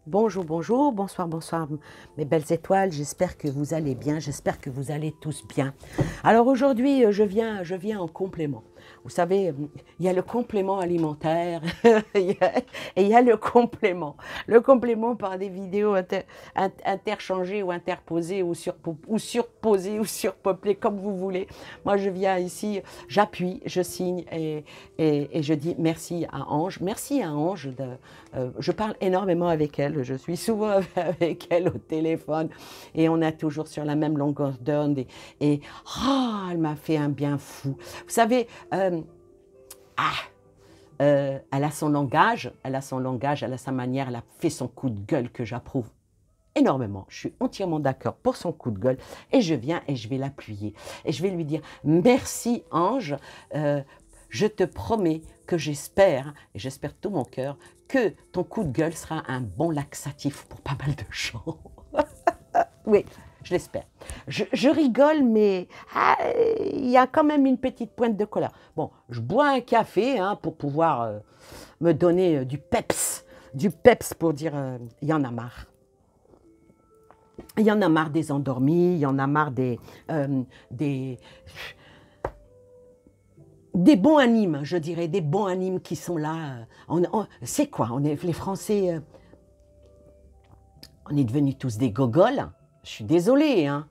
Bonjour, bonjour, bonsoir, bonsoir, mes belles étoiles. J'espère que vous allez bien, j'espère que vous allez tous bien. Alors aujourd'hui, je viens en complément. Vous savez, il y a le complément alimentaire et il y a le complément. Le complément par des vidéos interchangées ou interposées ou surposées ou surpeuplées, comme vous voulez. Moi, je viens ici, j'appuie, je signe et je dis merci à Ange. Merci à Ange je parle énormément avec elle, je suis souvent avec elle au téléphone et on est toujours sur la même longueur d'onde elle m'a fait un bien fou. Vous savez, ah, elle a son langage, elle a sa manière, elle a fait son coup de gueule que j'approuve énormément. Je suis entièrement d'accord pour son coup de gueule et je viens et je vais l'appuyer et je vais lui dire merci Ange. Je te promets que j'espère, et j'espère de tout mon cœur, que ton coup de gueule sera un bon laxatif pour pas mal de gens. Oui, je l'espère. Je rigole, mais il y a quand même une petite pointe de colère. Bon, je bois un café pour pouvoir me donner du peps pour dire il y en a marre. Il y en a marre des endormis, il y en a marre des, des bons animes, je dirais, des bons animes qui sont là. C'est quoi? On est les Français, on est devenus tous des gogoles. Je suis désolée, hein.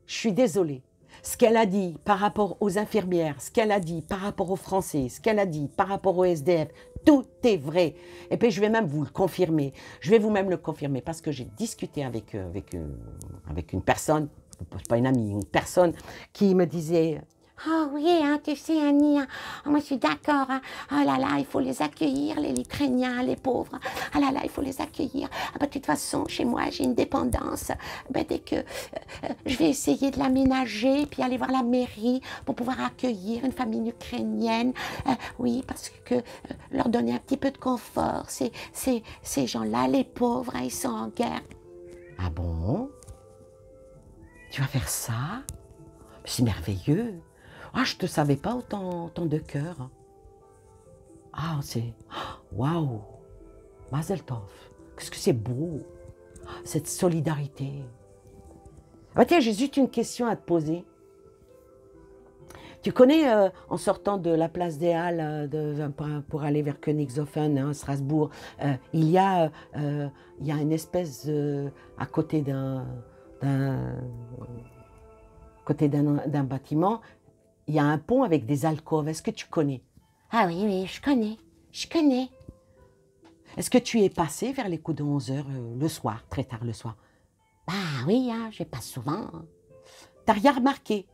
Je suis désolée. Ce qu'elle a dit par rapport aux infirmières, ce qu'elle a dit par rapport aux Français, ce qu'elle a dit par rapport aux SDF, tout est vrai. Et puis je vais même vous le confirmer. Je vais vous-même le confirmer parce que j'ai discuté avec une personne, pas une amie, une personne qui me disait Ah oui, hein, tu sais, Annie, hein, moi je suis d'accord. Hein. Oh là là, il faut les accueillir, les Ukrainiens, les pauvres. Ah là là, il faut les accueillir. Ah bah, de toute façon, chez moi, j'ai une dépendance. Bah, dès que je vais essayer de l'aménager, puis aller voir la mairie pour pouvoir accueillir une famille ukrainienne. Oui, parce que leur donner un petit peu de confort. Ces gens-là, les pauvres, hein, ils sont en guerre. ah bon? Tu vas faire ça? C'est merveilleux. Ah, je ne te savais pas autant de cœur. Ah, c'est... Waouh! Mazel Tov. Qu'est-ce que c'est beau, cette solidarité. Ah, tiens, j'ai juste une question à te poser. Tu connais, en sortant de la place des Halles pour aller vers Königshofen, hein, Strasbourg, il y a une espèce, à côté d'un bâtiment, il y a un pont avec des alcôves. Est-ce que tu connais? Ah oui, oui, je connais. Je connais. Est-ce que tu es passé vers les coups de 11 heures le soir, très tard le soir? Bah oui, hein, je passe souvent. T'as rien remarqué?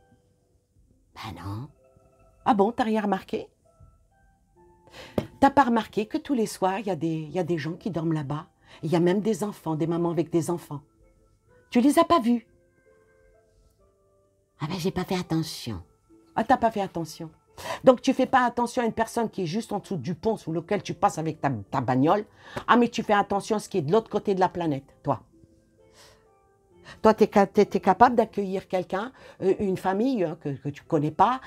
Bah non. Ah bon, t'as rien remarqué? T'as pas remarqué que tous les soirs, il y a des gens qui dorment là-bas? Il y a même des enfants, des mamans avec des enfants. Tu les as pas vus? Ah ben j'ai pas fait attention. Ah, t'as pas fait attention. Donc, tu fais pas attention à une personne qui est juste en dessous du pont sous lequel tu passes avec ta bagnole. Ah, mais tu fais attention à ce qui est de l'autre côté de la planète, toi. Toi, tu es capable d'accueillir quelqu'un, une famille que tu connais pas,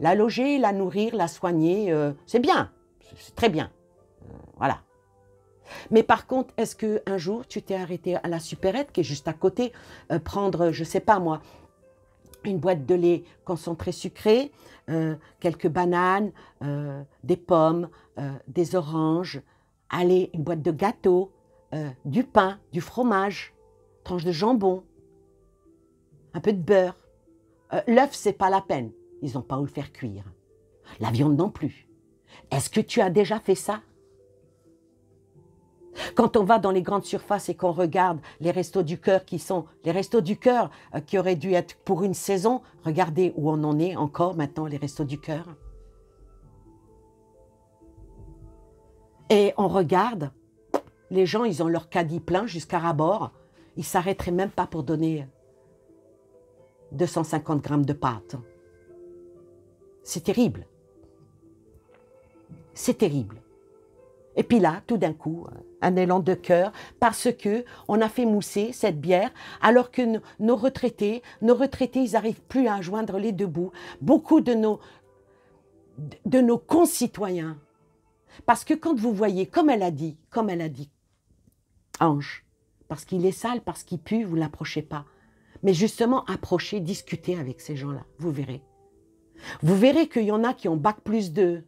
la loger, la nourrir, la soigner. C'est bien, c'est très bien. Voilà. Mais par contre, est-ce qu'un jour, tu t'es arrêté à la supérette qui est juste à côté, prendre, je sais pas moi, une boîte de lait concentré sucré, quelques bananes, des pommes, des oranges, allez, une boîte de gâteaux, du pain, du fromage, tranche de jambon, un peu de beurre. L'œuf, c'est pas la peine. Ils n'ont pas où le faire cuire. La viande non plus. Est-ce que tu as déjà fait ça? Quand on va dans les grandes surfaces et qu'on regarde les restos du cœur qui sont les restos du cœur qui auraient dû être pour une saison, regardez où on en est encore maintenant, les restos du cœur. Et on regarde, les gens, ils ont leur caddie plein jusqu'à ras-bord. Ils ne s'arrêteraient même pas pour donner 250 grammes de pâtes. C'est terrible. C'est terrible. Et puis là, tout d'un coup, un élan de cœur parce que on a fait mousser cette bière alors que nos retraités, ils n'arrivent plus à joindre les deux bouts. Beaucoup de nos concitoyens. Parce que quand vous voyez, comme elle a dit, Ange. Parce qu'il est sale, parce qu'il pue, vous ne l'approchez pas. Mais justement, approchez, discutez avec ces gens-là, vous verrez. Vous verrez qu'il y en a qui ont bac plus 2.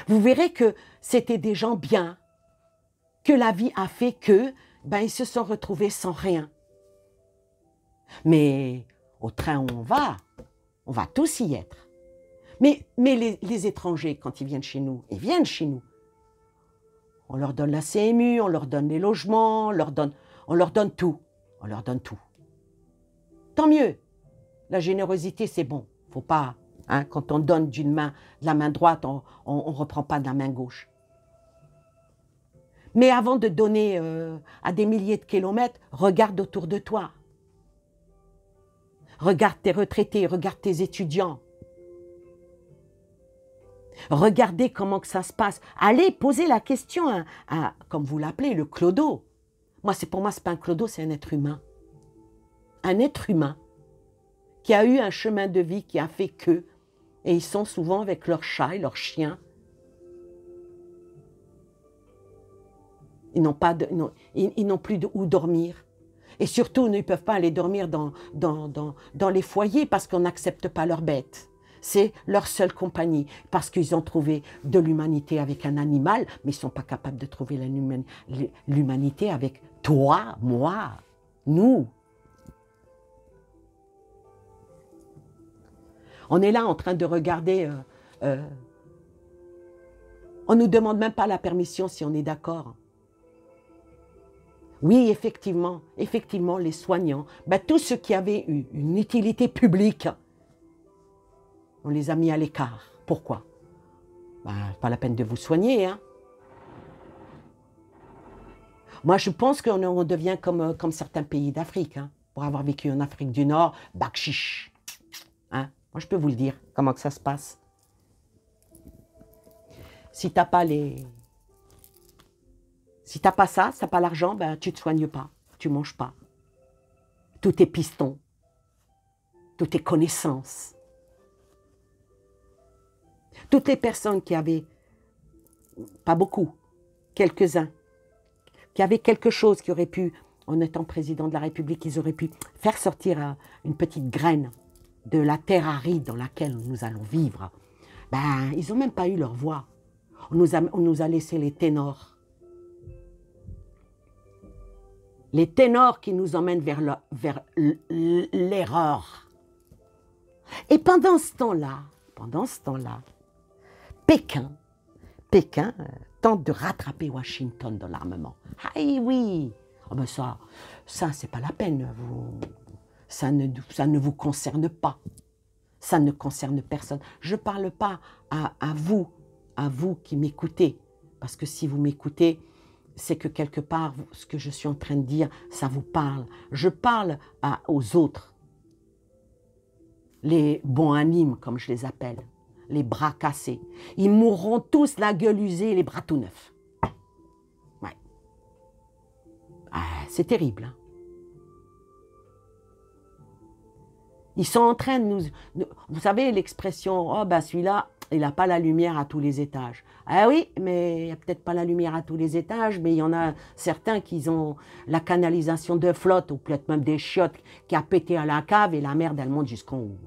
Vous verrez que c'était des gens bien, que la vie a fait que, ben, ils se sont retrouvés sans rien. Mais au train où on va tous y être. Mais les étrangers, quand ils viennent chez nous, ils viennent chez nous. On leur donne la CMU, on leur donne les logements, on leur donne tout. On leur donne tout. Tant mieux. La générosité, c'est bon. Faut pas, hein, quand on donne de la main droite, on ne reprend pas de la main gauche. Mais avant de donner à des milliers de kilomètres, regarde autour de toi. Regarde tes retraités, regarde tes étudiants. Regardez comment que ça se passe. Allez, posez la question à comme vous l'appelez, le clodo. Pour moi, ce n'est pas un clodo, c'est un être humain. Un être humain qui a eu un chemin de vie qui a fait que, et ils sont souvent avec leurs chats et leurs chiens. Ils n'ont plus où dormir. Et surtout, ils ne peuvent pas aller dormir dans les foyers parce qu'on n'accepte pas leurs bêtes. C'est leur seule compagnie, parce qu'ils ont trouvé de l'humanité avec un animal, mais ils ne sont pas capables de trouver l'humanité avec toi, moi, nous. On est là en train de regarder, on ne nous demande même pas la permission si on est d'accord. Oui, effectivement, les soignants, ben, tous ceux qui avaient eu une utilité publique, on les a mis à l'écart. Pourquoi? Ben, pas la peine de vous soigner. Hein. Moi, je pense qu'on devient comme certains pays d'Afrique. Hein. Pour avoir vécu en Afrique du Nord, bac chiche. Hein. Moi, je peux vous le dire, comment que ça se passe. Si tu n'as pas Si tu n'as pas ça, si tu n'as pas l'argent, ben, tu ne te soignes pas, tu ne manges pas. Tout est piston, tout est connaissance. Toutes les personnes qui avaient, pas beaucoup, quelques-uns, qui avaient quelque chose qui aurait pu, en étant président de la République, ils auraient pu faire sortir une petite graine de la terre aride dans laquelle nous allons vivre, ben, ils n'ont même pas eu leur voix. On nous a laissé les ténors. Les ténors qui nous emmènent vers l'erreur. Et pendant ce temps-là, Pékin tente de rattraper Washington dans l'armement. Ah oui, oh ben ça c'est pas la peine. Ça ne vous concerne pas. Ça ne concerne personne. Je ne parle pas à vous qui m'écoutez. Parce que si vous m'écoutez, c'est que quelque part, ce que je suis en train de dire, ça vous parle. Je parle aux autres. Les bons animes, comme je les appelle. Les bras cassés. Ils mourront tous la gueule usée et les bras tout neufs. Ouais. Ah, c'est terrible. Hein? Ils sont en train de nous... Vous savez l'expression, oh ben celui-là, il n'a pas la lumière à tous les étages. Ah oui, mais il n'y a peut-être pas la lumière à tous les étages, mais il y en a certains qui ont la canalisation de flotte, ou peut-être même des chiottes qui a pété à la cave et la merde, elle monte jusqu'en haut.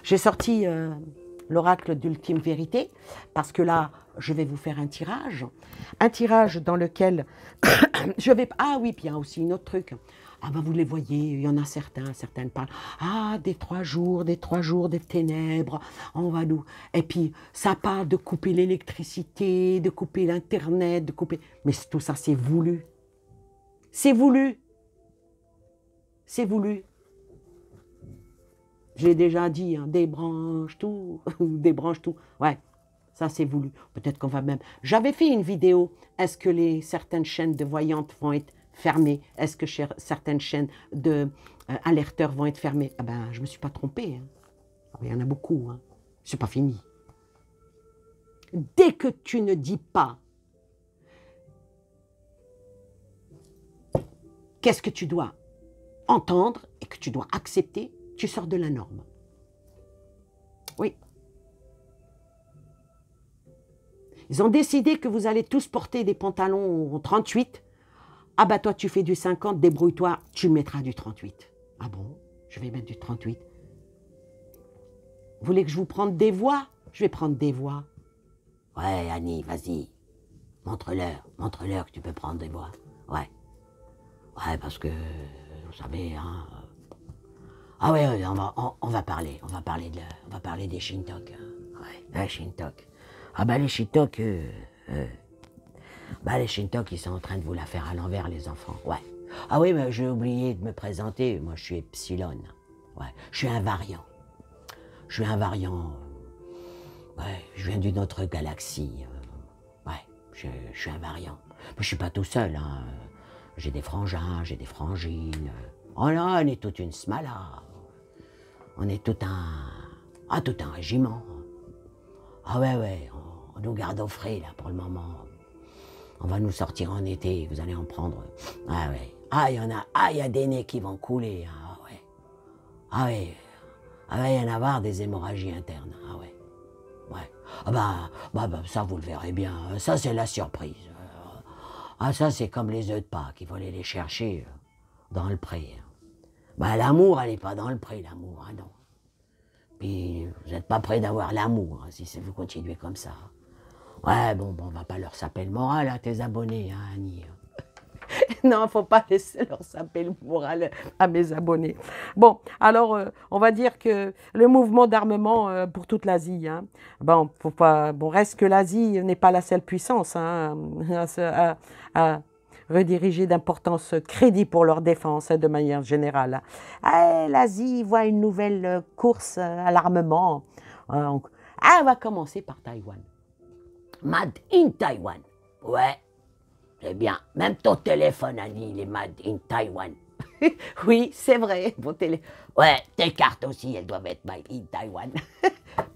J'ai sorti l'oracle d'ultime vérité, parce que là, je vais vous faire un tirage dans lequel je vais... Ah oui, puis il y a aussi un autre truc. Ah ben vous les voyez, il y en a certaines parlent. Ah, des 3 jours, des ténèbres, on va nous... Et puis, ça parle de couper l'électricité, de couper l'Internet, de couper... Mais tout ça, c'est voulu. C'est voulu. C'est voulu. Je l'ai déjà dit, hein, débranche tout, débranche tout. Ouais, ça c'est voulu. Peut-être qu'on va même... J'avais fait une vidéo, est-ce que certaines chaînes de voyantes vont être fermées? Est-ce que certaines chaînes d'alerteurs vont être fermées? Ah ben, je ne me suis pas trompée. Hein. Il y en a beaucoup. Hein. C'est pas fini. Dès que tu ne dis pas qu'est-ce que tu dois entendre et que tu dois accepter, tu sors de la norme. Oui. Ils ont décidé que vous allez tous porter des pantalons 38. Ah bah toi, tu fais du 50, débrouille-toi, tu mettras du 38. Ah bon? Je vais mettre du 38. Vous voulez que je vous prenne des voix? Je vais prendre des voix. Ouais, Annie, vas-y. Montre-leur que tu peux prendre des voix. Ouais. Ouais, parce que, vous savez, hein... Ah ouais, ouais, on va parler des Shintok. Hein. Ouais, les Shintok. Ah bah les Shintok, les Shintok, ils sont en train de vous la faire à l'envers, les enfants. Ouais. Ah oui, mais j'ai oublié de me présenter. Moi, je suis Epsilon. Ouais, je suis un variant. Ouais, je viens d'une autre galaxie. Ouais, je suis un variant. Mais je suis pas tout seul. Hein. J'ai des frangins, j'ai des frangines. Oh là, on est toute une smala. On est tout un régiment. Ah ouais, on nous garde au frais, là, pour le moment. On va nous sortir en été, vous allez en prendre. Ah ouais. Ah, il y a des nez qui vont couler. Ah ouais. Ah ouais. Ah ouais, il y en a marre des hémorragies internes. Ah ouais. Ouais. Ah bah, ça, vous le verrez bien. Ça, c'est la surprise. Ah, ça, c'est comme les œufs de Pâques. Il faut aller les chercher dans le pré. Bah, l'amour, elle n'est pas dans le pré, l'amour. Hein, non. Puis, vous n'êtes pas prêt d'avoir l'amour, hein, si vous continuez comme ça. Ouais, bon, on va pas leur saper le moral à tes abonnés, hein, Annie. Non, faut pas laisser leur saper le moral à mes abonnés. Bon, alors, on va dire que le mouvement d'armement pour toute l'Asie, hein, bon, faut pas, bon, reste que l'Asie n'est pas la seule puissance hein, à rediriger d'importance crédit pour leur défense hein, de manière générale. Ah, l'Asie voit une nouvelle course à l'armement. On va commencer par Taïwan. Made in Taïwan. Ouais. C'est bien. Même ton téléphone, Annie, il est made in Taïwan. Oui, c'est vrai. Vos Ouais, tes cartes aussi, elles doivent être made in Taïwan.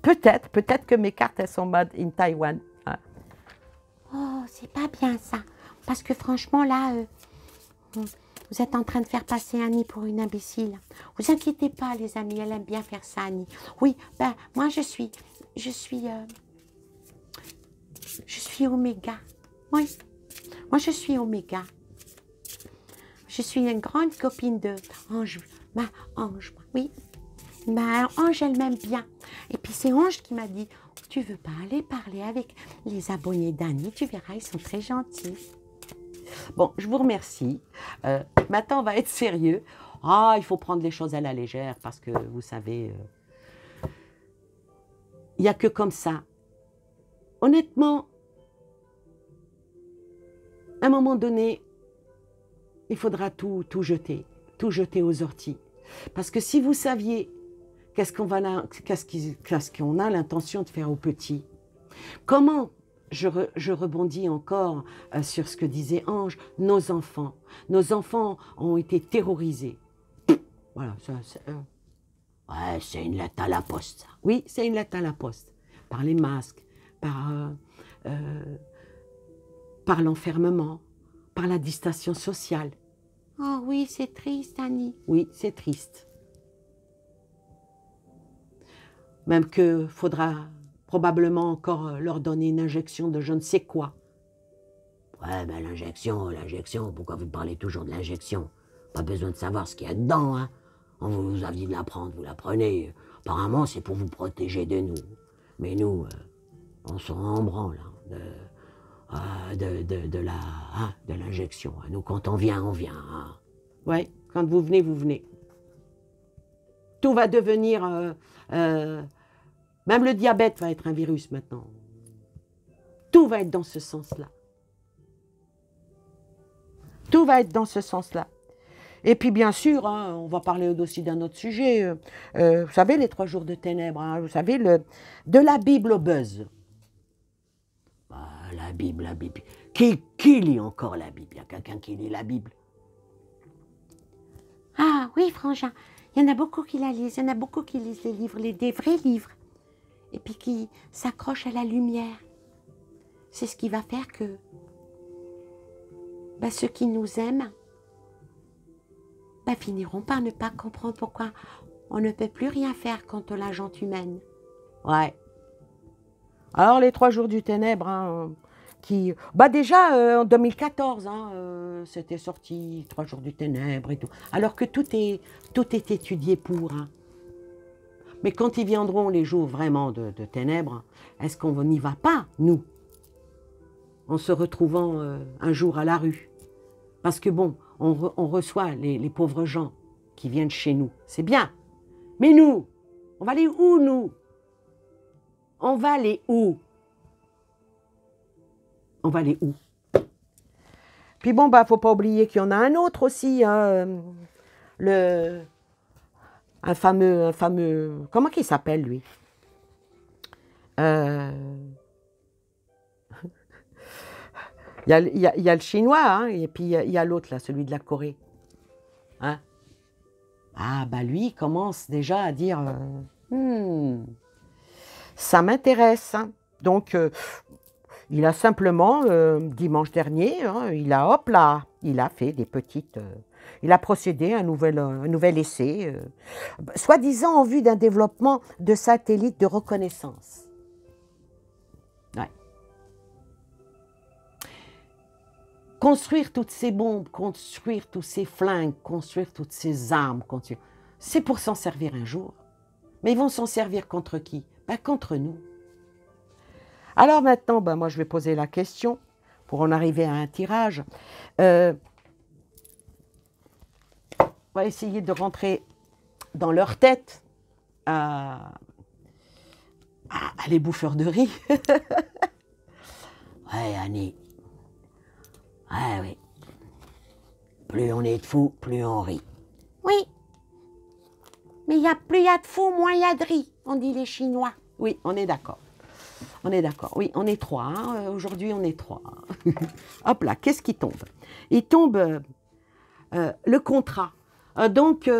Peut-être que mes cartes, elles sont made in Taïwan. Ah. Oh, c'est pas bien ça. Parce que franchement, là, vous êtes en train de faire passer Annie pour une imbécile. Vous inquiétez pas, les amis, elle aime bien faire ça, Annie. Oui, ben, moi, je suis Oméga. Oui. Moi, je suis Oméga. Je suis une grande copine de Ange. Ma Ange, oui. Ma Ange, elle m'aime bien. Et puis, c'est Ange qui m'a dit, tu veux pas aller parler avec les abonnés d'Annie? Tu verras, ils sont très gentils. Bon, je vous remercie. Maintenant, on va être sérieux. Ah, il faut prendre les choses à la légère parce que, vous savez, il n'y a que comme ça. Honnêtement, à un moment donné, il faudra tout jeter aux orties. Parce que si vous saviez qu'est-ce qu'on a l'intention de faire aux petits, comment, je rebondis encore sur ce que disait Ange, nos enfants ont été terrorisés. Voilà, ça, ouais, c'est une lettre à la poste, ça. Oui, c'est une lettre à la poste. Par les masques, par l'enfermement, par la distanciation sociale. Oh oui, c'est triste, Annie. Oui, c'est triste. Même qu'il faudra probablement encore leur donner une injection de je ne sais quoi. Ouais, ben l'injection, pourquoi vous parlez toujours de l'injection? Pas besoin de savoir ce qu'il y a dedans, hein. On vous a dit de la prendre, vous la prenez. Apparemment, c'est pour vous protéger de nous. Mais nous, on s'en en branle de l'injection. Nous, quand on vient, on vient. Hein. Ouais, quand vous venez, vous venez. Tout va devenir... même le diabète va être un virus maintenant. Tout va être dans ce sens-là. Tout va être dans ce sens-là. Et puis bien sûr, hein, on va parler aussi d'un autre sujet. Vous savez, les 3 jours de ténèbres, hein, vous savez, de la Bible au buzz. Bah, la Bible. Qui lit encore la Bible? Il y a quelqu'un qui lit la Bible? Ah oui, frangin, il y en a beaucoup qui la lisent. Il y en a beaucoup qui lisent les livres, des vrais livres. Et puis qui s'accrochent à la lumière. C'est ce qui va faire que ceux qui nous aiment finiront par ne pas comprendre pourquoi on ne peut plus rien faire contre la gente humaine. Ouais. Alors, les 3 jours du ténèbre, hein, qui... Bah déjà, en 2014, hein, c'était sorti 3 jours du ténèbre et tout. Alors que tout est étudié pour. Hein. Mais quand ils viendront les jours vraiment de ténèbres, est-ce qu'on n'y va pas, nous, en se retrouvant un jour à la rue? Parce que bon, on reçoit les pauvres gens qui viennent chez nous. C'est bien. Mais nous, on va aller où, nous? On va aller où? On va aller où? Puis bon, bah, faut pas oublier qu'il y en a un autre aussi, hein, un fameux, comment qu'il s'appelle, lui? Il y a le chinois, hein, et puis il y a l'autre, là, celui de la Corée. Hein? Ah, bah lui, il commence déjà à dire ça m'intéresse. Hein. Donc, il a simplement, dimanche dernier, hein, il a fait des petites... il a procédé à un nouvel essai, soi-disant en vue d'un développement de satellites de reconnaissance. Ouais. Construire toutes ces bombes, construire tous ces flingues, construire toutes ces armes, c'est pour s'en servir un jour. Mais ils vont s'en servir contre qui? Ben, contre nous. Alors maintenant, ben, moi je vais poser la question pour en arriver à un tirage. On va essayer de rentrer dans leur tête les bouffeurs de riz. Ouais, Annie. Ouais, oui. Plus on est de fous, plus on rit. Oui. Mais plus il y a de fous, moins il y a de riz, on dit les Chinois. Oui, on est d'accord. On est d'accord. Oui, on est 3. Hein. Aujourd'hui, on est 3. Hop là, qu'est-ce qui tombe? Il tombe le contrat. Donc,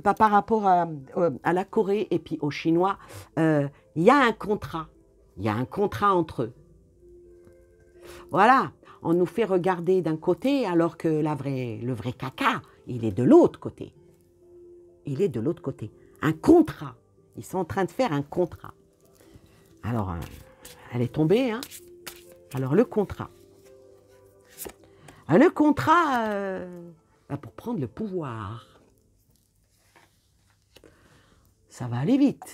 par rapport à la Corée et puis aux Chinois, il y a un contrat. Il y a un contrat entre eux. Voilà. On nous fait regarder d'un côté alors que le vrai caca, il est de l'autre côté. Il est de l'autre côté. Un contrat. Ils sont en train de faire un contrat. Alors, elle est tombée. Hein. Alors, le contrat. Le contrat pour prendre le pouvoir. Ça va aller vite.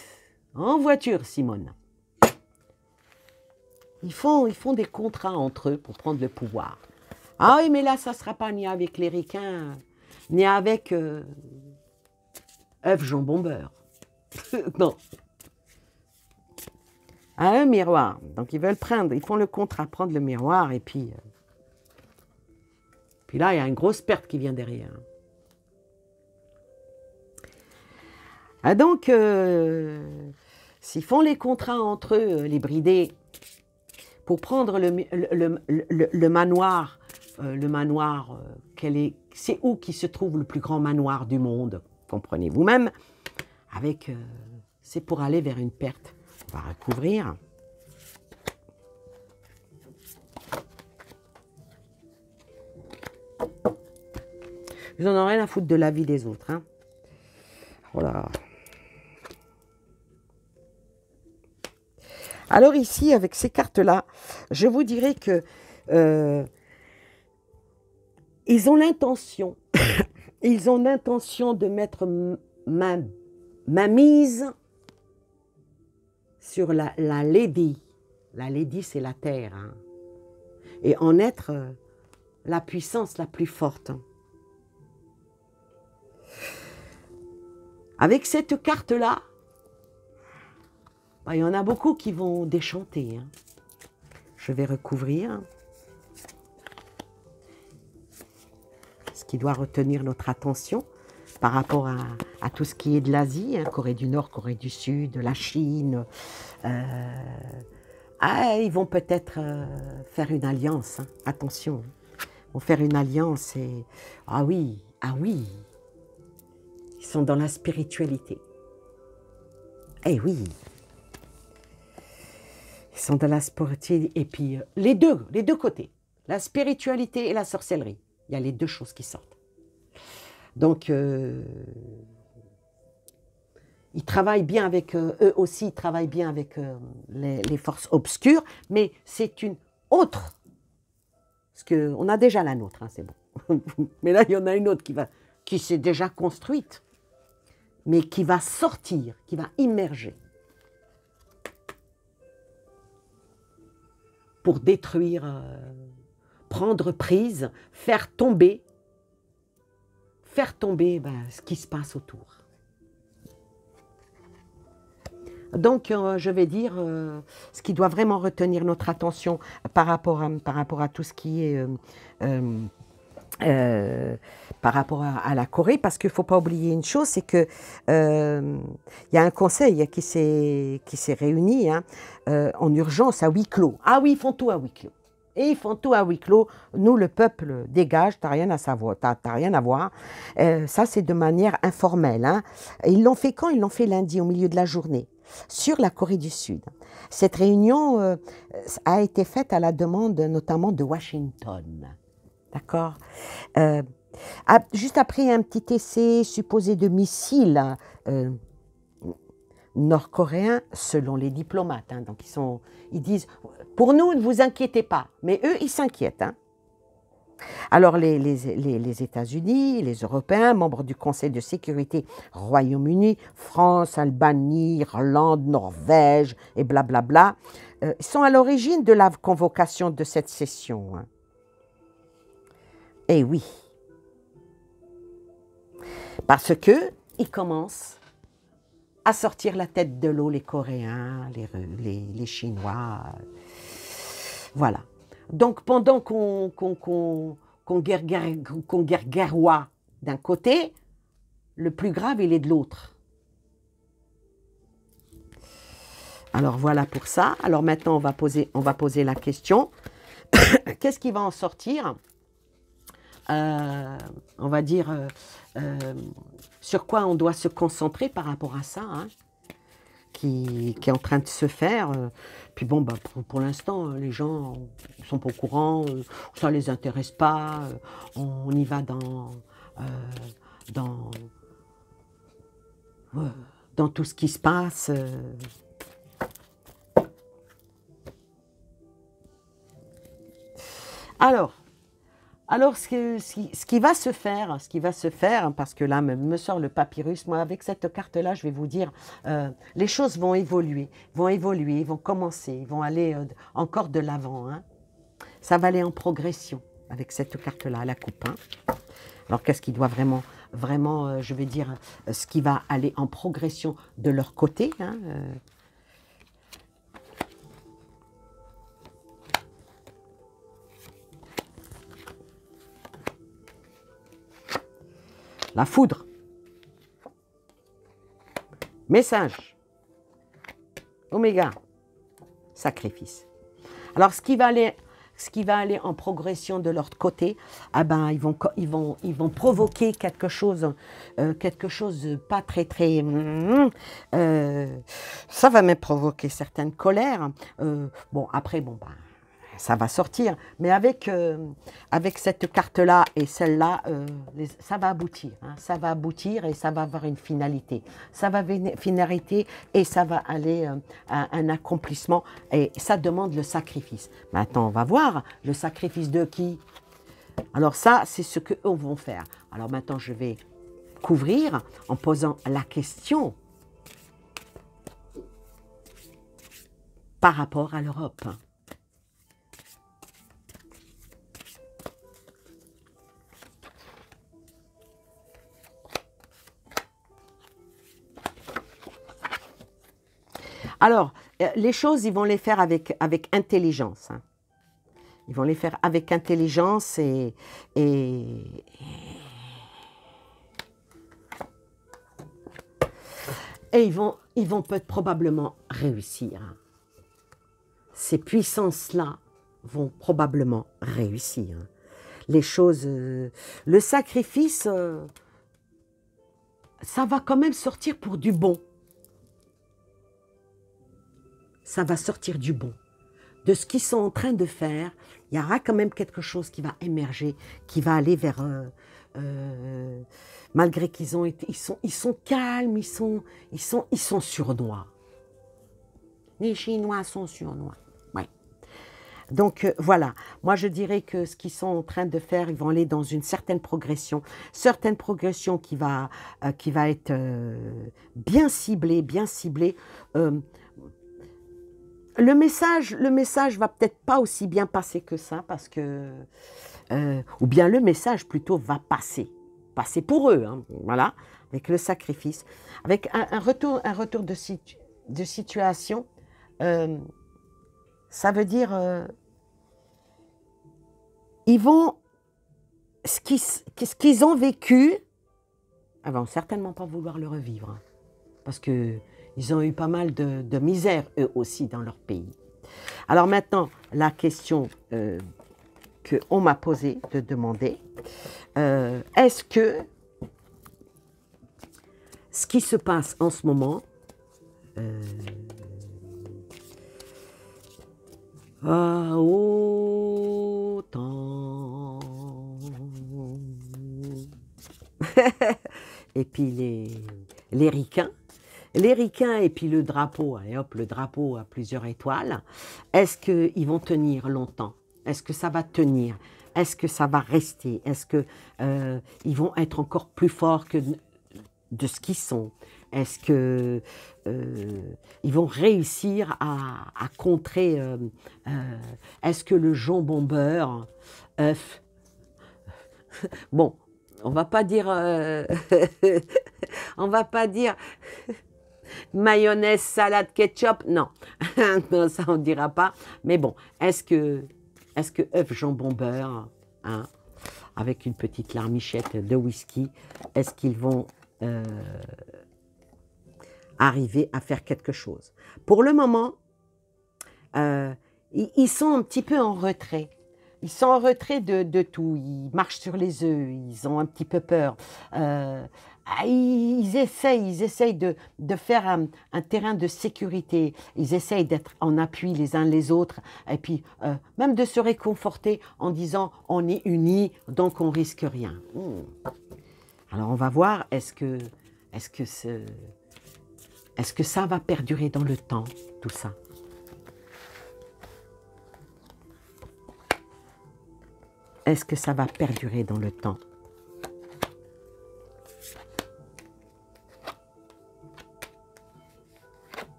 En voiture, Simone. Ils font des contrats entre eux pour prendre le pouvoir. Ah oui, mais là, ça ne sera pas ni avec les ricains, ni avec œufs, jambon, beurre. Non. Un miroir. Donc, ils veulent prendre, ils font le contrat, prendre le miroir, et puis là, il y a une grosse perte qui vient derrière. Ah donc, s'ils font les contrats entre eux, les bridés, pour prendre le manoir, c'est où qui se trouve le plus grand manoir du monde, comprenez vous-même, c'est pour aller vers une perte. On va recouvrir. Ils n'en ont rien à foutre de la vie des autres. Hein. Voilà. Alors ici, avec ces cartes-là, je vous dirais que ils ont l'intention, de mettre ma mise sur la lady. La lady, c'est la terre. Hein. Et en être la puissance la plus forte. Avec cette carte-là, il y en a beaucoup qui vont déchanter. Hein. Je vais recouvrir. Ce qui doit retenir notre attention par rapport à tout ce qui est de l'Asie, hein, Corée du Nord, Corée du Sud, la Chine. Ils vont peut-être faire une alliance. Hein. Attention. Ils vont faire une alliance et... Ah oui. Ils sont dans la spiritualité. Eh oui. Ils sont dans la spiritualité. Et puis, les deux côtés. La spiritualité et la sorcellerie. Il y a les deux choses qui sortent. Donc, ils travaillent bien avec, eux aussi, ils travaillent bien avec les forces obscures, mais c'est une autre, parce qu'on a déjà la nôtre, hein, c'est bon. Mais là, il y en a une autre qui s'est déjà construite, mais qui va sortir, qui va immerger, pour détruire, prendre prise, faire tomber ce qui se passe autour. Donc, je vais dire, ce qui doit vraiment retenir notre attention par rapport à tout ce qui est par rapport à la Corée, parce qu'il ne faut pas oublier une chose, c'est que y a un conseil qui s'est réuni hein, en urgence à huis clos. Ah oui, ils font tout à huis clos. Et ils font tout à huis clos. Nous, le peuple, dégage, t'as rien à savoir, t'as rien à voir. Ça, c'est de manière informelle. Hein. Ils l'ont fait quand? Ils l'ont fait lundi, au milieu de la journée, sur la Corée du Sud. Cette réunion a été faite à la demande notamment de Washington. D'accord. Juste après un petit essai supposé de missile nord-coréen, selon les diplomates. Hein, donc ils disent, pour nous, ne vous inquiétez pas. Mais eux, ils s'inquiètent. Hein. Alors les États-Unis, les Européens, membres du Conseil de sécurité Royaume-Uni, France, Albanie, Irlande, Norvège et blablabla, sont à l'origine de la convocation de cette session. Hein. Eh oui. Parce qu'ils commencent à sortir la tête de l'eau, les Coréens, les Chinois. Voilà. Donc, pendant qu'on guerroie d'un côté, le plus grave, il est de l'autre. Alors, voilà pour ça. Alors, maintenant, on va poser la question. Qu'est-ce qui va en sortir? On va dire, sur quoi on doit se concentrer par rapport à ça, hein, qui est en train de se faire. Puis bon, bah, pour l'instant, les gens ne sont pas au courant, ça ne les intéresse pas, on y va dans tout ce qui se passe. Alors, ce qui va se faire, parce que là, me sort le papyrus, moi, avec cette carte-là, je vais vous dire, les choses vont évoluer, ils vont commencer, ils vont aller encore de l'avant. Hein. Ça va aller en progression avec cette carte-là, la coupe. Hein. Alors, qu'est-ce qui doit vraiment, je vais dire, ce qui va aller en progression de leur côté, hein, la foudre. Message. Oméga. Sacrifice. Alors, ce qui va aller en progression de leur côté, ah ben, ils vont provoquer quelque chose pas très, ça va même provoquer certaines colères. Bon, après, bon, ben, ça va sortir, mais avec cette carte-là et celle-là, ça va aboutir. Hein, ça va aboutir et ça va avoir une finalité. Ça va avoir une finalité et ça va aller à un accomplissement et ça demande le sacrifice. Maintenant, on va voir le sacrifice de qui? Alors ça, c'est ce qu'eux vont faire. Alors maintenant, je vais couvrir en posant la question par rapport à l'Europe. Alors, les choses, ils vont les faire avec intelligence. Hein. Ils vont les faire avec intelligence et ils vont probablement réussir. Hein. Ces puissances-là vont probablement réussir. Hein. Les choses, le sacrifice, ça va quand même sortir pour du bon. Ça va sortir du bon. De ce qu'ils sont en train de faire, il y aura quand même quelque chose qui va émerger, qui va aller vers malgré qu'ils ont été, ils sont calmes, ils sont surnois. Les Chinois sont surnois. Ouais. Donc voilà, moi je dirais que ce qu'ils sont en train de faire, ils vont aller dans une certaine progression qui va être bien ciblée, bien ciblée. Le message va peut-être pas aussi bien passer que ça, parce que ou bien le message plutôt va passer pour eux, hein, voilà, avec le sacrifice, avec un retour de situation. Ça veut dire ils vont ce qu'ils ont vécu, ils vont certainement pas vouloir le revivre, hein, parce que ils ont eu pas mal de misère eux aussi dans leur pays. Alors maintenant, la question qu'on m'a posée, de demander, est-ce que ce qui se passe en ce moment a autant et puis les ricains, et puis le drapeau, et hop, le drapeau à plusieurs étoiles, est-ce qu'ils vont tenir longtemps? Est-ce que ça va tenir? Est-ce que ça va rester? Est-ce qu'ils vont être encore plus forts que de ce qu'ils sont? Est-ce qu'ils vont réussir à contrer? Est-ce que le jambon beurre, œuf, bon, on va pas dire mayonnaise, salade, ketchup, non, non, ça on ne dira pas. Mais bon, est-ce que œuf, jambon, beurre, hein, avec une petite larmichette de whisky, est-ce qu'ils vont arriver à faire quelque chose? Pour le moment, ils sont un petit peu en retrait. Ils sont en retrait de tout. Ils marchent sur les œufs. Ils ont un petit peu peur. Ils essayent de faire un terrain de sécurité. Ils essayent d'être en appui les uns les autres. Et puis, même de se réconforter en disant « on est unis, donc on risque rien ». Alors, on va voir, est-ce que ça va perdurer dans le temps, tout ça? Est-ce que ça va perdurer dans le temps?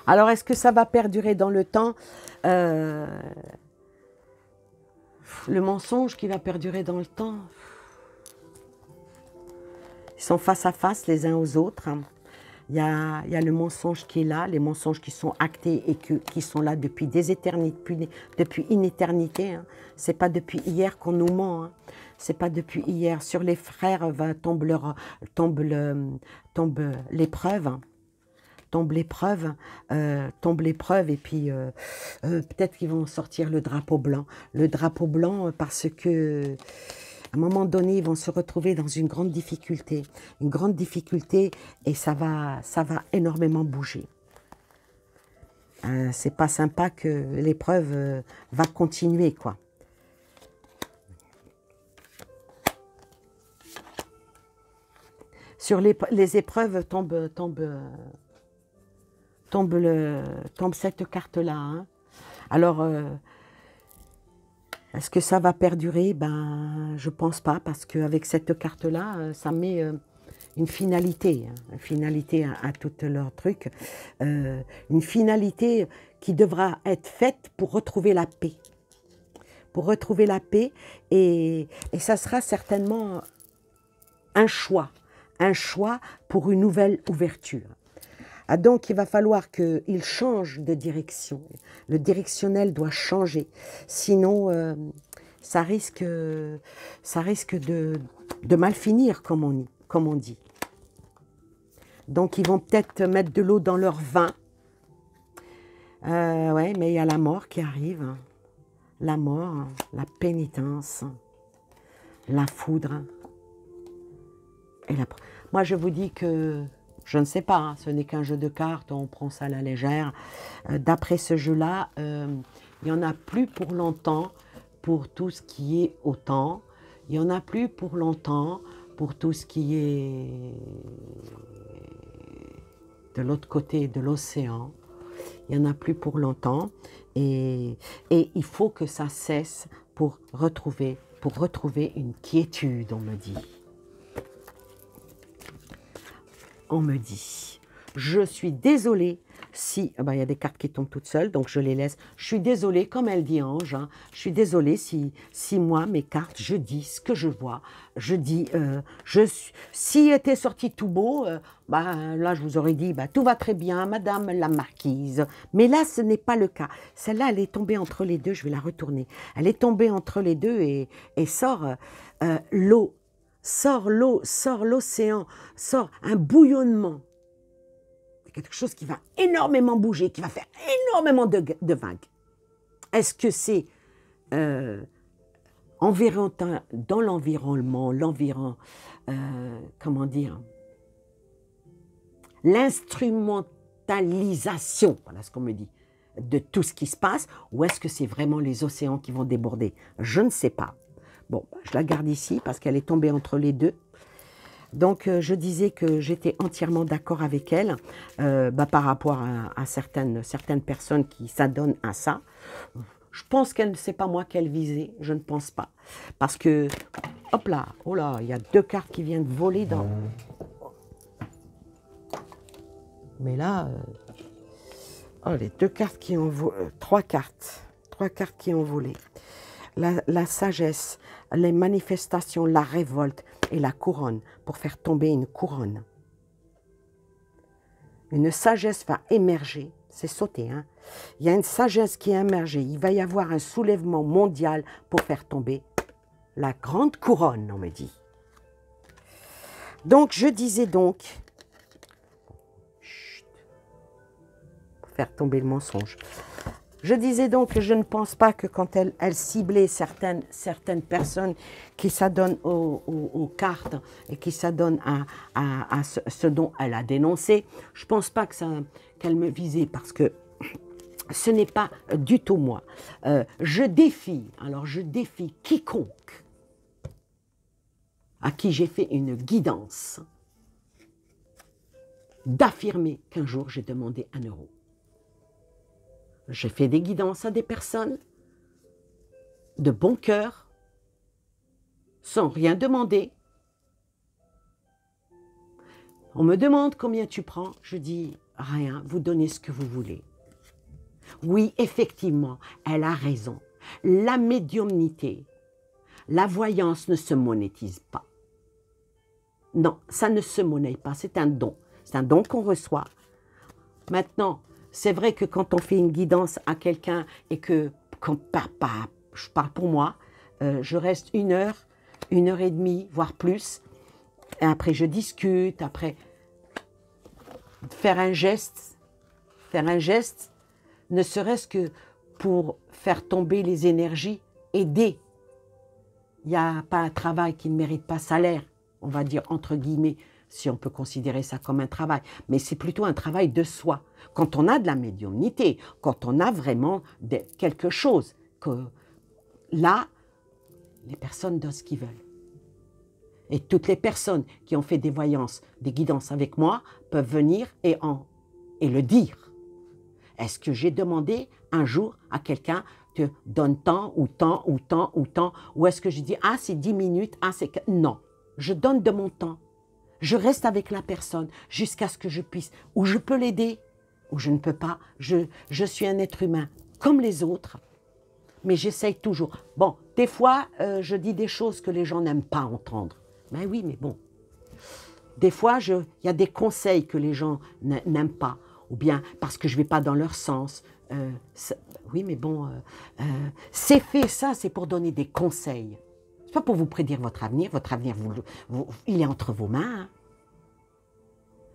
Alors, est-ce que ça va perdurer dans le temps? Le mensonge qui va perdurer dans le temps. Ils sont face à face les uns aux autres. Il y a le mensonge qui est là, les mensonges qui sont actés et qui sont là depuis des éternités, depuis une éternité. Hein. Ce n'est pas depuis hier qu'on nous ment. Hein. Ce n'est pas depuis hier. Sur les frères tombe l'épreuve. Tombe l'épreuve et puis peut-être qu'ils vont sortir le drapeau blanc. Le drapeau blanc parce que à un moment donné, ils vont se retrouver dans une grande difficulté et ça va énormément bouger. C'est pas sympa que l'épreuve va continuer, quoi. Sur les épreuves tombe cette carte-là. Hein. Alors, est-ce que ça va perdurer? Ben, je pense pas, parce qu'avec cette carte-là, ça met une finalité à tout leur truc, une finalité qui devra être faite pour retrouver la paix. Pour retrouver la paix, et ça sera certainement un choix pour une nouvelle ouverture. Ah, donc, il va falloir qu'il change de direction. Le directionnel doit changer. Sinon, ça risque de mal finir, comme on dit. Donc, ils vont peut-être mettre de l'eau dans leur vin. Ouais, mais il y a la mort qui arrive. La mort, la pénitence, la foudre. Moi, je vous dis que... Je ne sais pas, hein, ce n'est qu'un jeu de cartes, on prend ça à la légère. D'après ce jeu-là, Il n'y en a plus pour longtemps pour tout ce qui est autant. Il n'y en a plus pour longtemps pour tout ce qui est de l'autre côté de l'océan. Il n'y en a plus pour longtemps. Et il faut que ça cesse pour retrouver une quiétude, on me dit. On me dit. Je suis désolée si... Ah ben, il y a des cartes qui tombent toutes seules, donc je les laisse. Je suis désolée, comme elle dit Ange, hein, je suis désolée si moi, mes cartes, je dis ce que je vois. Je dis, si était sorti tout beau, bah, là, je vous aurais dit, bah, tout va très bien, madame la marquise. Mais là, ce n'est pas le cas. Celle-là, elle est tombée entre les deux, je vais la retourner. Elle est tombée entre les deux et sort l'eau. Sort l'eau, sort l'océan, sort un bouillonnement. Quelque chose qui va énormément bouger, qui va faire énormément de vagues. Est-ce que c'est dans l'environnement, comment dire, l'instrumentalisation, voilà ce qu'on me dit, de tout ce qui se passe, ou est-ce que c'est vraiment les océans qui vont déborder? Je ne sais pas. Bon, je la garde ici parce qu'elle est tombée entre les deux. Donc, je disais que j'étais entièrement d'accord avec elle par rapport à certaines personnes qui s'adonnent à ça. Je pense qu'elle ne sait pas moi qu'elle visait, je ne pense pas. Parce que, hop là, oh là, il y a 2 cartes qui viennent voler dans... Mais là, oh, les 2 cartes qui ont volé, 3 cartes qui ont volé. La sagesse, les manifestations, la révolte et la couronne, pour faire tomber une couronne. Une sagesse va émerger, c'est sauté, hein. Il y a une sagesse qui est émergée, il va y avoir un soulèvement mondial pour faire tomber la grande couronne, on me dit. Donc, je disais donc, chut, pour faire tomber le mensonge. Je disais donc que je ne pense pas que quand elle ciblait certaines personnes qui s'adonnent aux cartes et qui s'adonnent à ce dont elle a dénoncé, je ne pense pas qu'elle me visait parce que ce n'est pas du tout moi. Je défie quiconque à qui j'ai fait une guidance d'affirmer qu'un jour j'ai demandé 1 euro. J'ai fait des guidances à des personnes de bon cœur, sans rien demander. On me demande combien tu prends, je dis rien, vous donnez ce que vous voulez. Oui, effectivement, elle a raison. La médiumnité, la voyance ne se monétise pas. Non, ça ne se monnaie pas, c'est un don. C'est un don qu'on reçoit. Maintenant, c'est vrai que quand on fait une guidance à quelqu'un et que, je parle pour moi, je reste 1 heure, 1 heure et demie, voire plus, et après je discute, après faire un geste, ne serait-ce que pour faire tomber les énergies, aider. Il n'y a pas un travail qui ne mérite pas salaire, on va dire entre guillemets, si on peut considérer ça comme un travail, mais c'est plutôt un travail de soi. Quand on a de la médiumnité, quand on a vraiment quelque chose, que là, les personnes donnent ce qu'ils veulent. Et toutes les personnes qui ont fait des voyances, des guidances avec moi, peuvent venir et le dire. Est-ce que j'ai demandé un jour à quelqu'un te donne tant ou tant ou tant ou tant, ou est-ce que je dis ah c'est 10 minutes, ah c'est... Non, je donne de mon temps. Je reste avec la personne jusqu'à ce que je puisse, ou je peux l'aider, ou je ne peux pas. Je suis un être humain comme les autres, mais j'essaye toujours. Bon, des fois, je dis des choses que les gens n'aiment pas entendre. Ben oui, mais bon. Des fois, il y a des conseils que les gens n'aiment pas, ou bien parce que je ne vais pas dans leur sens. Oui, mais bon, c'est fait, ça, c'est pour donner des conseils. Ce n'est pas pour vous prédire votre avenir il est entre vos mains. Hein.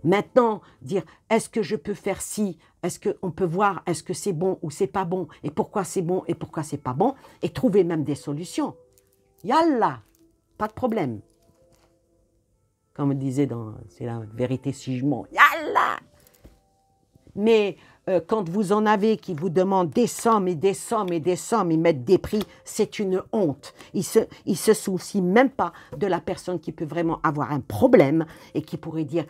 Maintenant, dire, est-ce que je peux faire ci, est-ce qu'on peut voir, est-ce que c'est bon ou c'est pas bon, et pourquoi c'est bon et pourquoi c'est pas bon, et trouver même des solutions. Yallah, pas de problème. Comme on disait c'est la vérité si je mens, yallah. Mais quand vous en avez qui vous demandent des sommes et des sommes et des sommes, ils mettent des prix, c'est une honte. Ils se soucient même pas de la personne qui peut vraiment avoir un problème et qui pourrait dire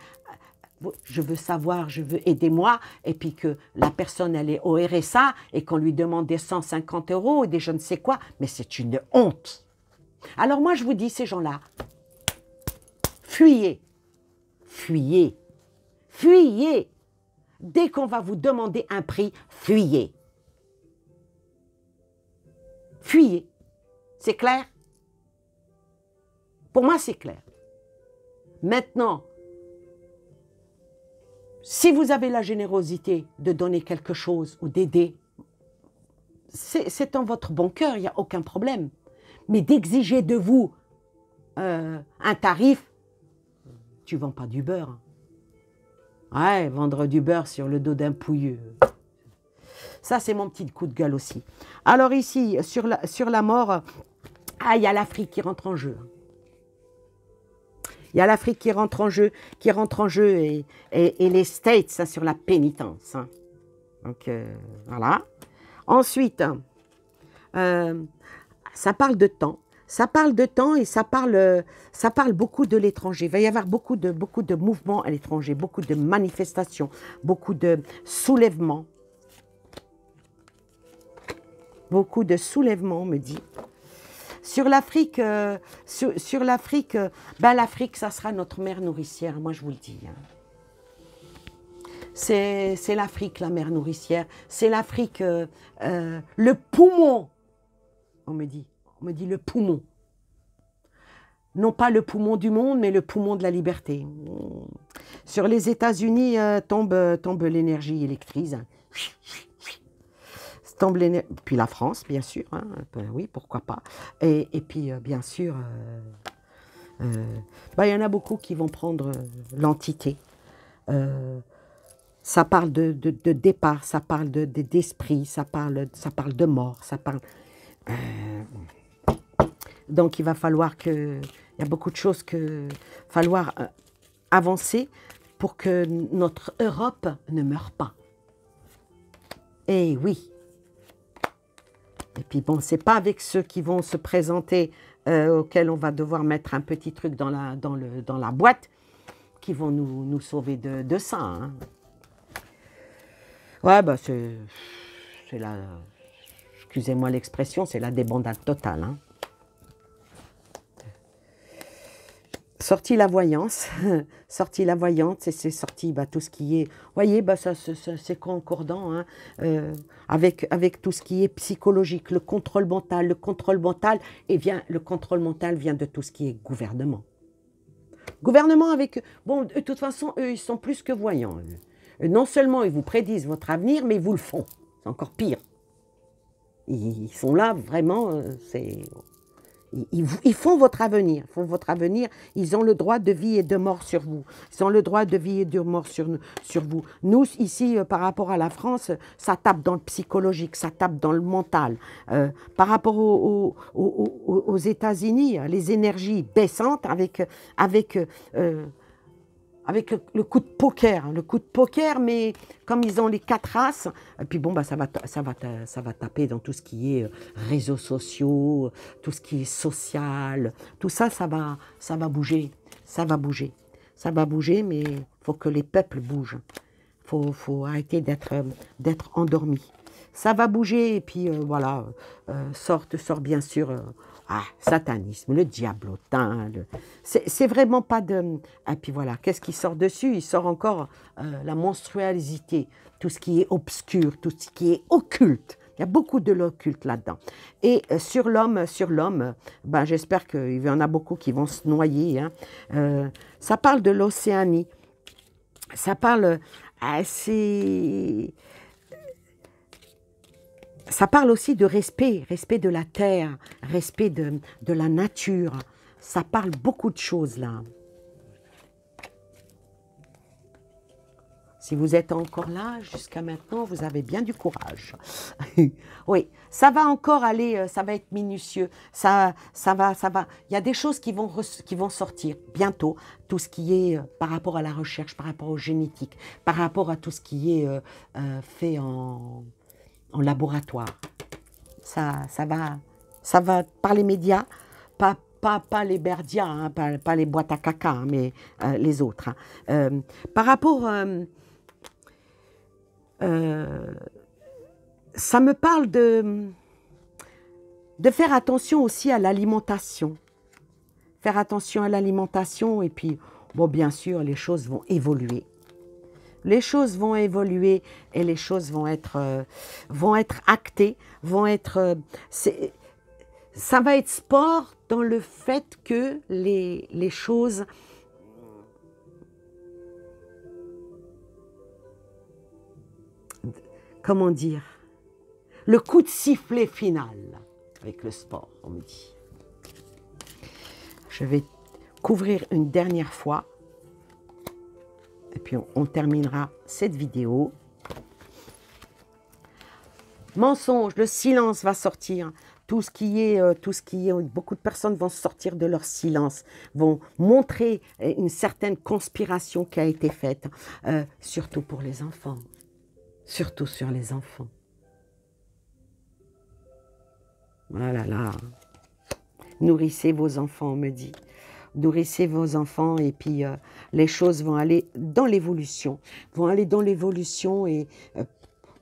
je veux savoir, je veux aidez-moi, et puis que la personne elle est au RSA et qu'on lui demande des 150 € ou des je ne sais quoi, mais c'est une honte. Alors moi je vous dis ces gens-là, fuyez, fuyez, fuyez. Dès qu'on va vous demander un prix, fuyez. Fuyez. C'est clair? Pour moi, c'est clair. Maintenant, si vous avez la générosité de donner quelque chose ou d'aider, c'est en votre bon cœur, il n'y a aucun problème. Mais d'exiger de vous un tarif, tu ne vends pas du beurre. Ouais, vendre du beurre sur le dos d'un pouilleux. Ça, c'est mon petit coup de gueule aussi. Alors ici, sur la mort, il y a l'Afrique qui rentre en jeu. Il y a l'Afrique qui rentre en jeu, et les States, ça, sur la pénitence. Hein. Donc, voilà. Ensuite, ça parle de temps. Ça parle de temps et ça parle beaucoup de l'étranger. Il va y avoir beaucoup de mouvements à l'étranger, beaucoup de manifestations, beaucoup de soulèvements. Beaucoup de soulèvements, on me dit. Sur l'Afrique, l'Afrique, ça sera notre mère nourricière, moi je vous le dis. Hein. C'est l'Afrique, la mère nourricière. C'est l'Afrique, le poumon, on me dit le poumon. Non pas le poumon du monde, mais le poumon de la liberté. Sur les États-Unis tombe l'énergie électrique. Puis la France, bien sûr. Hein, oui, pourquoi pas. Et puis, bien sûr, il y en a beaucoup qui vont prendre l'entité. Ça parle de départ, ça parle d'esprit, ça parle de mort, ça parle... donc, il va falloir que... Il y a beaucoup de choses que... falloir avancer pour que notre Europe ne meure pas. Eh oui. Et puis, bon, c'est pas avec ceux qui vont se présenter, auxquels on va devoir mettre un petit truc dans la boîte, qui vont nous sauver de ça. Hein. Ouais, c'est la... Excusez-moi l'expression, c'est la débandade totale. Hein. Sorti la voyance, et c'est sorti tout ce qui est... Vous voyez, c'est concordant hein, avec tout ce qui est psychologique, le contrôle mental. Le contrôle mental vient de tout ce qui est gouvernement. Gouvernement avec... Bon, de toute façon, eux, ils sont plus que voyants. Non seulement ils vous prédisent votre avenir, mais ils vous le font. C'est encore pire. Ils sont là, vraiment, ils font votre avenir. Ils ont le droit de vie et de mort sur vous. Ils ont le droit de vie et de mort sur vous. Nous, ici, par rapport à la France, ça tape dans le psychologique, ça tape dans le mental. Par rapport aux États-Unis, les énergies baissantes avec le coup de poker, mais comme ils ont les 4 races, et puis bon, ça va taper dans tout ce qui est réseaux sociaux, tout ce qui est social, tout ça, ça va bouger, mais il faut que les peuples bougent, faut arrêter d'être endormis. Ça va bouger, et puis voilà, sort bien sûr... satanisme, le diablotin, c'est vraiment pas de... Et puis voilà, qu'est-ce qui sort dessus? Il sort encore la monstruosité, tout ce qui est obscur, tout ce qui est occulte. Il y a beaucoup de l'occulte là-dedans. Et sur l'homme, j'espère qu'il y en a beaucoup qui vont se noyer. Hein. Ça parle de l'Océanie. Ça parle... Ça parle aussi de respect de la terre, respect de la nature. Ça parle beaucoup de choses là. Si vous êtes encore là, jusqu'à maintenant, vous avez bien du courage. Oui, ça va encore aller, ça va être minutieux, ça va. Il y a des choses qui vont sortir bientôt, tout ce qui est par rapport à la recherche, par rapport aux génétiques, par rapport à tout ce qui est fait en laboratoire. Ça va par les médias, pas les berdias, hein, pas les boîtes à caca, hein, mais les autres. Hein. Par rapport... ça me parle de faire attention aussi à l'alimentation. Faire attention à l'alimentation et puis, bon, bien sûr, les choses vont évoluer. Les choses vont évoluer et les choses vont être actées, ça va être sport dans le fait que les choses... Comment dire? Le coup de sifflet final avec le sport, on me dit. Je vais couvrir une dernière fois et puis on terminera cette vidéo. Mensonge, le silence va sortir. Tout ce qui est, beaucoup de personnes vont sortir de leur silence, vont montrer une certaine conspiration qui a été faite, surtout pour les enfants. Surtout sur les enfants. Voilà, là. Nourrissez vos enfants, on me dit. Nourrissez vos enfants et puis les choses vont aller dans l'évolution. Vont aller dans l'évolution et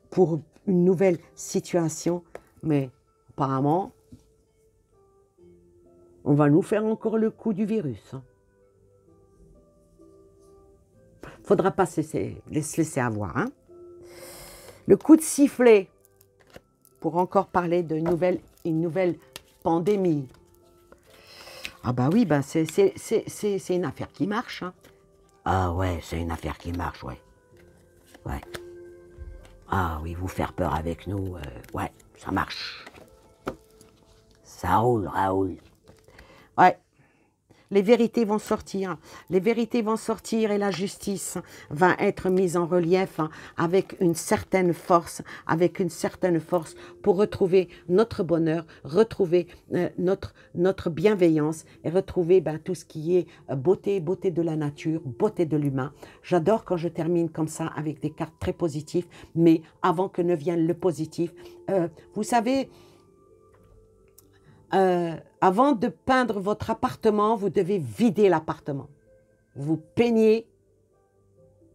pour une nouvelle situation. Mais apparemment, on va nous faire encore le coup du virus. Faudra pas se laisser avoir, hein. Le coup de sifflet, pour encore parler d'une nouvelle pandémie. Ah bah oui, bah c'est une affaire qui marche. Hein. Ah ouais, c'est une affaire qui marche, ouais. Ouais. Ah oui, vous faire peur avec nous, ouais, ça marche. Ça roule, Raoul. Ouais. Les vérités vont sortir. Les vérités vont sortir et la justice va être mise en relief avec une certaine force, pour retrouver notre bonheur, retrouver notre bienveillance et retrouver tout ce qui est beauté de la nature, beauté de l'humain. J'adore quand je termine comme ça avec des cartes très positives, mais avant que ne vienne le positif, vous savez... avant de peindre votre appartement, vous devez vider l'appartement. Vous peignez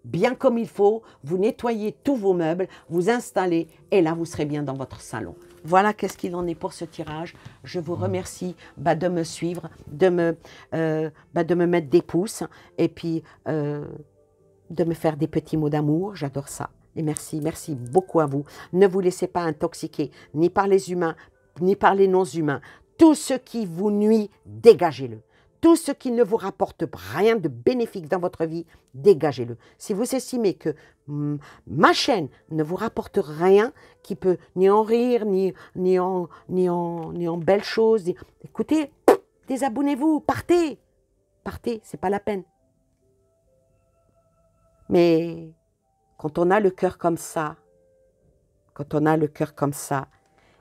bien comme il faut, vous nettoyez tous vos meubles, vous installez et là, vous serez bien dans votre salon. Voilà qu'est-ce qu'il en est pour ce tirage. Je vous remercie de me suivre, de me mettre des pouces et puis de me faire des petits mots d'amour. J'adore ça. Et merci beaucoup à vous. Ne vous laissez pas intoxiquer ni par les humains, ni par les non-humains. Tout ce qui vous nuit, dégagez-le. Tout ce qui ne vous rapporte rien de bénéfique dans votre vie, dégagez-le. Si vous estimez que ma chaîne ne vous rapporte rien, qui peut ni en rire, ni en belles choses, écoutez, désabonnez-vous, partez. Partez, c'est pas la peine. Mais quand on a le cœur comme ça,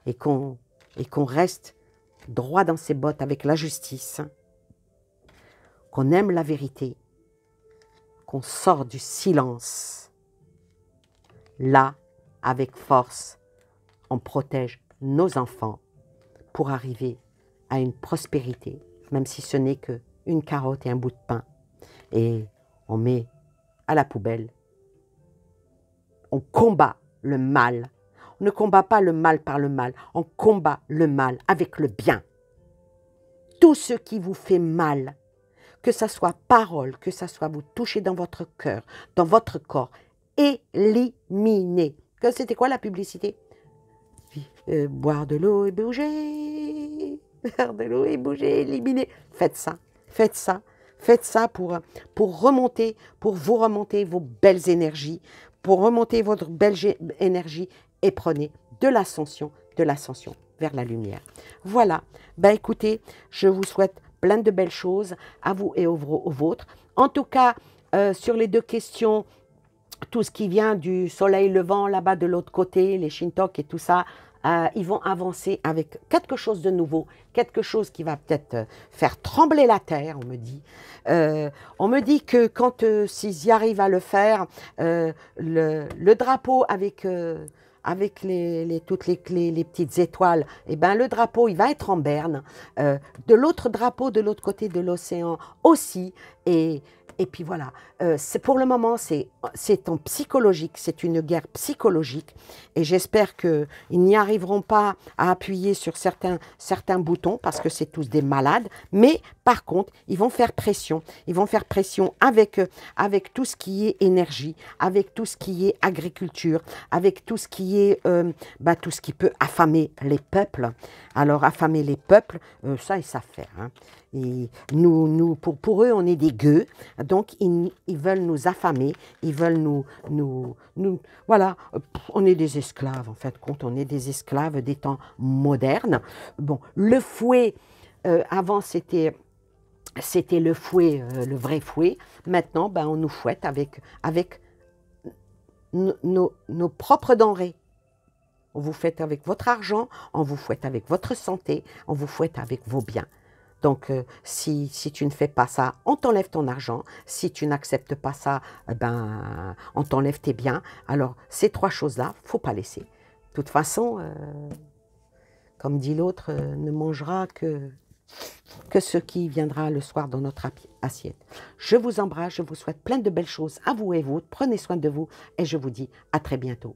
et qu'on reste droit dans ses bottes avec la justice, qu'on aime la vérité, qu'on sort du silence, là, avec force, on protège nos enfants pour arriver à une prospérité, même si ce n'est qu'une carotte et un bout de pain, et on met à la poubelle. On combat le mal. On ne combat pas le mal par le mal, on combat le mal avec le bien. Tout ce qui vous fait mal, que ça soit parole, que ça soit vous toucher dans votre cœur, dans votre corps, éliminez. C'était quoi la publicité? Boire de l'eau et bouger, boire de l'eau et bouger, éliminer. Faites ça pour remonter, pour vous remonter vos belles énergies, pour remonter votre belle énergie et prenez de l'ascension vers la lumière. Voilà, écoutez, je vous souhaite plein de belles choses à vous et aux vôtres. En tout cas, sur les deux questions, tout ce qui vient du soleil levant là-bas de l'autre côté, les Shintok et tout ça, ils vont avancer avec quelque chose de nouveau, quelque chose qui va peut-être faire trembler la terre, on me dit. On me dit que quand s'ils y arrivent à le faire, le drapeau avec toutes les petites étoiles, eh ben, le drapeau, il va être en berne. De l'autre drapeau, de l'autre côté de l'océan aussi. Et puis voilà, pour le moment, c'est en psychologique, c'est une guerre psychologique. Et j'espère qu'ils n'y arriveront pas à appuyer sur certains boutons parce que c'est tous des malades. Mais par contre, ils vont faire pression. Ils vont faire pression avec tout ce qui est énergie, avec tout ce qui est agriculture, avec tout ce qui est tout ce qui peut affamer les peuples. Alors, affamer les peuples, ça, ils savent faire. Hein. Et pour eux, on est des gueux, donc ils veulent nous affamer, ils veulent voilà, on est des esclaves en fait, compte, on est des esclaves des temps modernes. Bon, le fouet, avant c'était le fouet, le vrai fouet. Maintenant, on nous fouette avec nos propres denrées. On vous fouette avec votre argent, on vous fouette avec votre santé, on vous fouette avec vos biens. Donc, si tu ne fais pas ça, on t'enlève ton argent. Si tu n'acceptes pas ça, on t'enlève tes biens. Alors, ces trois choses-là, il ne faut pas laisser. De toute façon, comme dit l'autre, ne mangera que ce qui viendra le soir dans notre assiette. Je vous embrasse, je vous souhaite plein de belles choses à vous et vous. Prenez soin de vous et je vous dis à très bientôt.